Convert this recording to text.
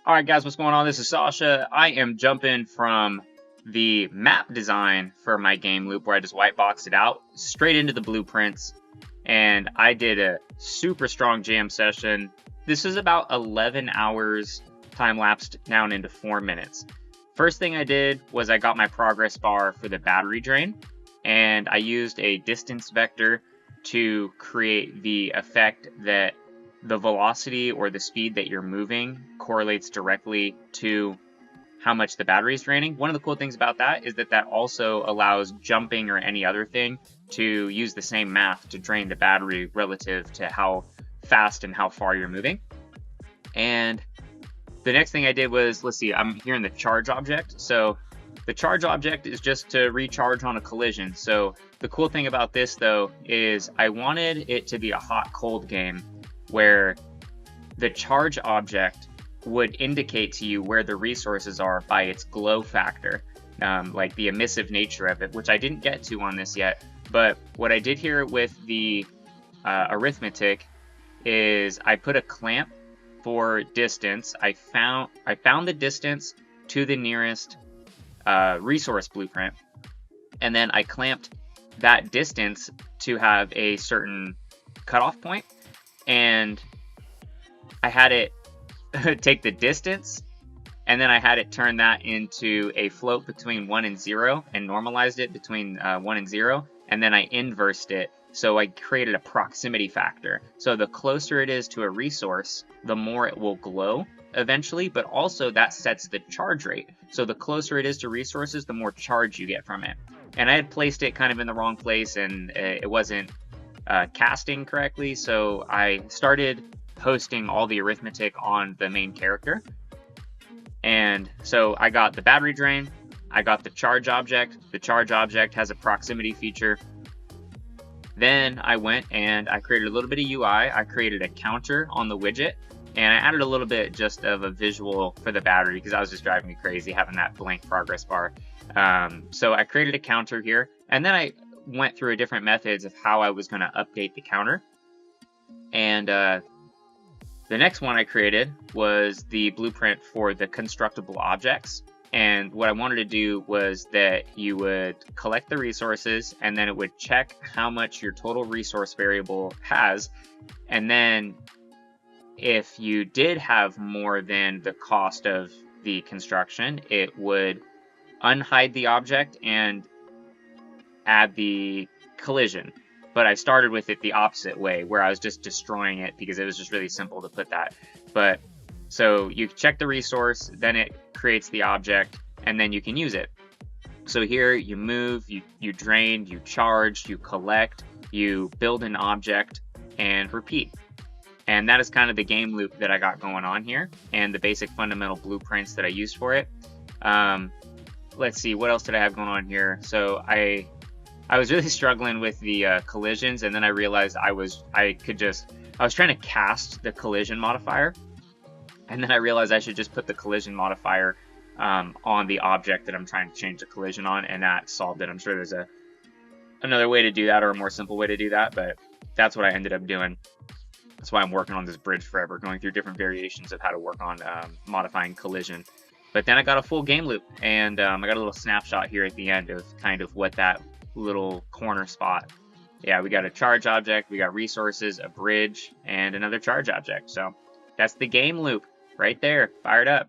Alright guys, what's going on? This is Sasha. I am jumping from the map design for my game loop where I just white boxed it out straight into the blueprints, and I did a super strong jam session. This is about 11 hours time lapsed down into 4 minutes. First thing I did was I got my progress bar for the battery drain, and I used a distance vector to create the effect that the velocity or the speed that you're moving correlates directly to how much the battery is draining. One of the cool things about that is that that also allows jumping or any other thing to use the same math to drain the battery relative to how fast and how far you're moving. And the next thing I did was, let's see, I'm here in the charge object. So the charge object is just to recharge on a collision. So the cool thing about this though is I wanted it to be a hot-cold game where the charge object would indicate to you where the resources are by its glow factor, like the emissive nature of it, which I didn't get to on this yet. But what I did here with the arithmetic is I put a clamp for distance. I found the distance to the nearest resource blueprint, and then I clamped that distance to have a certain cutoff point. And I had it take the distance, and then I had it turn that into a float between 1 and 0 and normalized it between 1 and 0, and then I inversed it, so I created a proximity factor. So the closer it is to a resource, the more it will glow eventually, but also that sets the charge rate. So the closer it is to resources, the more charge you get from it. And I had placed it kind of in the wrong place, and it wasn't casting correctly, so I started posting all the arithmetic on the main character. And so I got the battery drain, I got the charge object. The charge object has a proximity feature. Then I went and I created a little bit of UI. I created a counter on the widget, and I added a little bit just of a visual for the battery because I was just driving me crazy having that blank progress bar. So I created a counter here, and then I went through different methods of how I was going to update the counter. And the next one I created was the blueprint for the constructible objects. And what I wanted to do was that you would collect the resources, and then it would check how much your total resource variable has. And then if you did have more than the cost of the construction, it would unhide the object and add the collision. But I started with it the opposite way, where I was just destroying it because it was just really simple to put that. But so you check the resource, then it creates the object, and then you can use it. So here you move, you drain, you charge, you collect, you build an object, and repeat. And that is kind of the game loop that I got going on here, and the basic fundamental blueprints that I used for it. Let's see, what else did I have going on here? So I was really struggling with the collisions, and then I realized I was trying to cast the collision modifier, and then I realized I should just put the collision modifier on the object that I'm trying to change the collision on, and that solved it. I'm sure there's another way to do that, or a more simple way to do that, but that's what I ended up doing. That's why I'm working on this bridge forever, going through different variations of how to work on modifying collision. But then I got a full game loop, and I got a little snapshot here at the end of kind of what that little corner spot. Yeah, we got a charge object, we got resources, a bridge, and another charge object. So that's the game loop right there, fired up.